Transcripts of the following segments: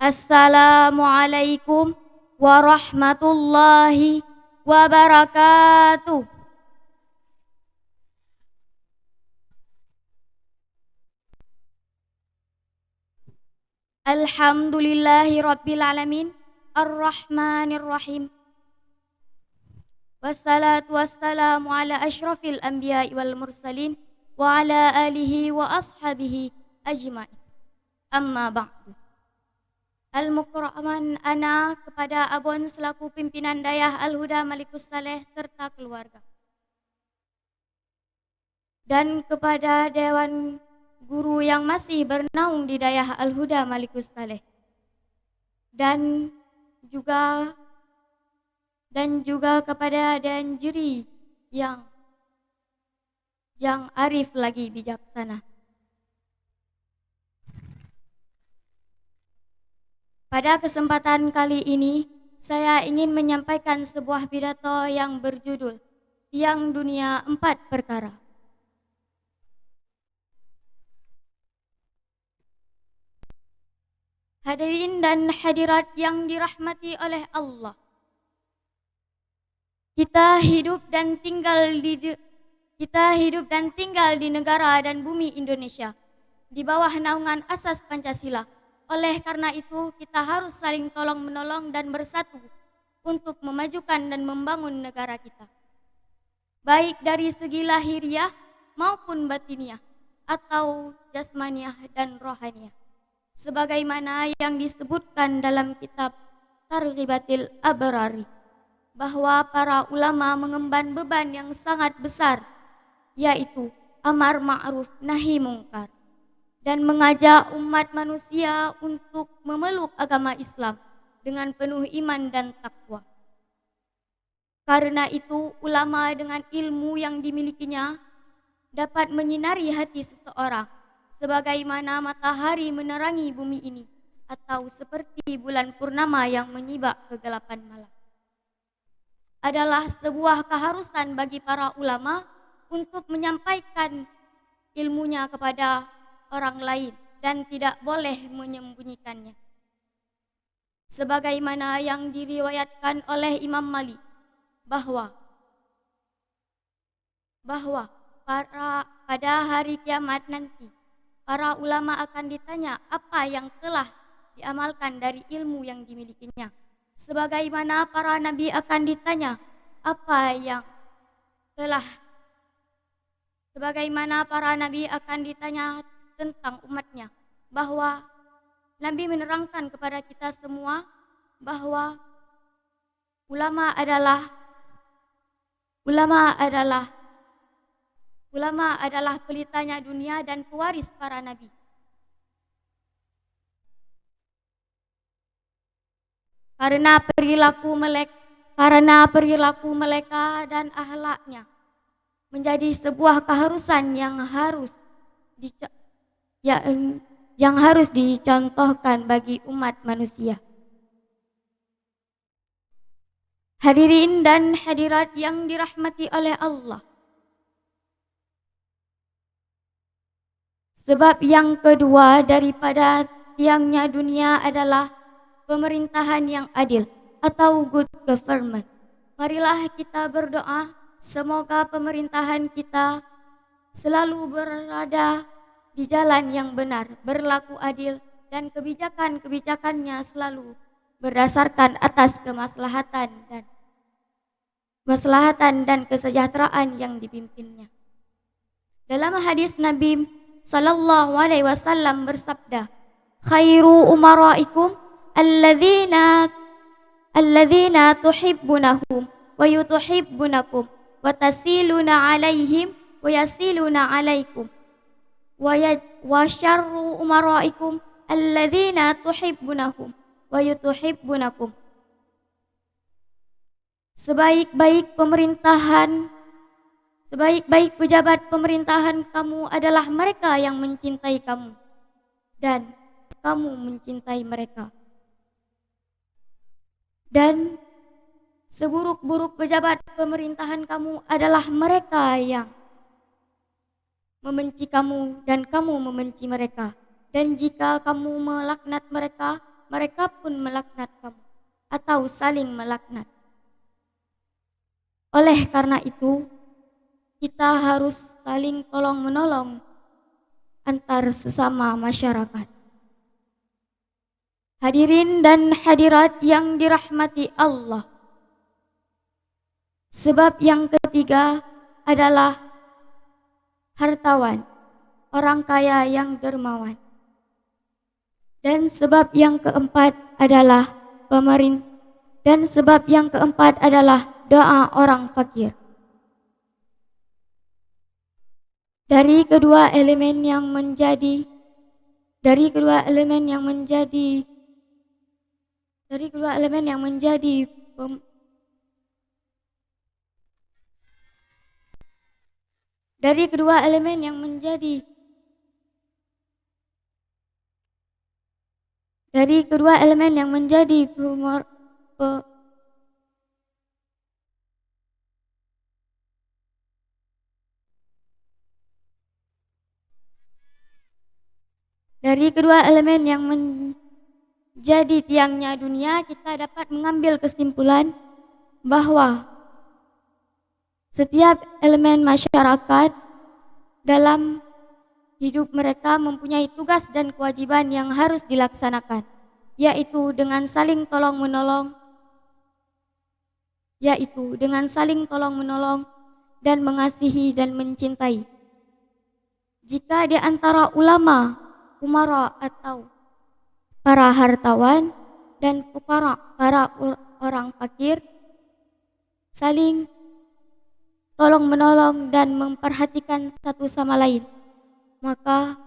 Assalamualaikum warahmatullahi wabarakatuh. Alhamdulillahi rabbil alamin. Ar-Rahmanir-Rahim. Wassalatu wassalamu ala asyrafil anbiya'i wal mursalin wa ala alihi wa ashabihi ajma'in. Amma ba'du. Al-Mukraman ana kepada Abon selaku pimpinan Dayah Al-Huda Malikus Saleh serta keluarga. Dan kepada Dewan Guru yang masih bernaung di Dayah Al-Huda Malikus Saleh. Dan juga kepada Dewan Juri yang arif lagi bijaksana. Pada kesempatan kali ini, saya ingin menyampaikan sebuah pidato yang berjudul Tiang Dunia 4 Perkara. Hadirin dan hadirat yang dirahmati oleh Allah. Kita hidup dan tinggal di negara dan bumi Indonesia di bawah naungan asas Pancasila. Oleh karena itu, kita harus saling tolong-menolong dan bersatu untuk memajukan dan membangun negara kita. Baik dari segi lahiriah maupun batiniah atau jasmaniah dan rohaniah. Sebagaimana yang disebutkan dalam kitab Targhibatil Abrari, bahwa para ulama mengemban beban yang sangat besar, yaitu amar ma'ruf nahi mungkar, dan mengajak umat manusia untuk memeluk agama Islam dengan penuh iman dan takwa. Karena itu, ulama dengan ilmu yang dimilikinya dapat menyinari hati seseorang sebagaimana matahari menerangi bumi ini atau seperti bulan purnama yang menyibak kegelapan malam. Adalah sebuah keharusan bagi para ulama untuk menyampaikan ilmunya kepada orang lain dan tidak boleh menyembunyikannya. Sebagaimana yang diriwayatkan oleh Imam Malik bahwa pada hari kiamat nanti para ulama akan ditanya apa yang telah diamalkan dari ilmu yang dimilikinya. Sebagaimana para nabi akan ditanya sebagaimana para nabi akan ditanya tentang umatnya, bahwa Nabi menerangkan kepada kita semua bahwa ulama adalah pelitanya dunia dan pewaris para nabi. Karena perilaku mereka dan akhlaknya menjadi sebuah keharusan yang harus dicontohkan bagi umat manusia. Hadirin dan hadirat yang dirahmati oleh Allah. Sebab yang kedua daripada tiangnya dunia adalah pemerintahan yang adil atau good government. Marilah kita berdoa semoga pemerintahan kita selalu berada di jalan yang benar, berlaku adil, dan kebijakan-kebijakannya selalu berdasarkan atas kemaslahatan dan kesejahteraan yang dipimpinnya. Dalam hadis Nabi sallallahu alaihi wasallam bersabda, "Khairu umaraikum alladzina tuhibbunahum wa yutuhibbunakum wa tasiluna alaihim wa yasiluna alaikum wa syarru umaraikum alladzina tuhibbunahum wa yutuhibbunakum." Sebaik-baik pejabat pemerintahan kamu adalah mereka yang mencintai kamu dan kamu mencintai mereka. Dan seburuk-buruk pejabat pemerintahan kamu adalah mereka yang membenci kamu dan kamu membenci mereka. Dan jika kamu melaknat mereka, mereka pun melaknat kamu atau saling melaknat. Oleh karena itu, kita harus saling tolong-menolong antar sesama masyarakat. Hadirin dan hadirat yang dirahmati Allah. Sebab yang ketiga adalah hartawan, orang kaya yang dermawan. Dan sebab yang keempat adalah pemerintah. Dan sebab yang keempat adalah doa orang fakir. Dari kedua elemen yang menjadi dari kedua elemen yang menjadi dari kedua elemen yang menjadi dari kedua elemen yang menjadi dari kedua elemen yang menjadi dari kedua elemen yang menjadi tiangnya dunia, kita dapat mengambil kesimpulan bahwa setiap elemen masyarakat dalam hidup mereka mempunyai tugas dan kewajiban yang harus dilaksanakan, yaitu dengan saling tolong-menolong, dan mengasihi dan mencintai. Jika di antara ulama, umara atau para hartawan dan fukara, para orang fakir, saling tolong-menolong dan memperhatikan satu sama lain, maka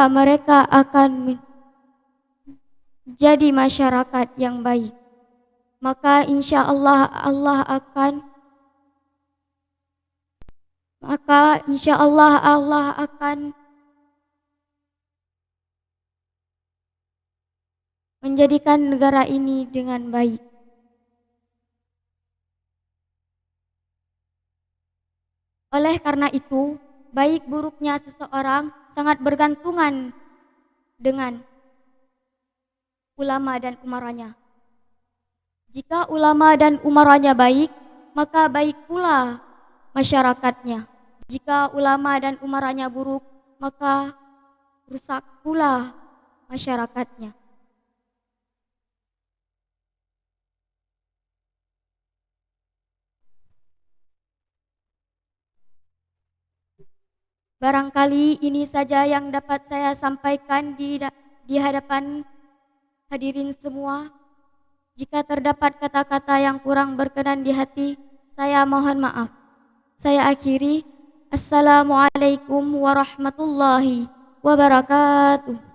mereka akan menjadi masyarakat yang baik. Maka insya Allah Allah akan menjadikan negara ini dengan baik. Oleh karena itu, baik buruknya seseorang sangat bergantungan dengan ulama dan umaranya. Jika ulama dan umaranya baik, maka baik pula masyarakatnya. Jika ulama dan umaranya buruk, maka rusak pula masyarakatnya. Barangkali ini saja yang dapat saya sampaikan di hadapan hadirin semua. Jika terdapat kata-kata yang kurang berkenan di hati, saya mohon maaf. Saya akhiri. Assalamualaikum warahmatullahi wabarakatuh.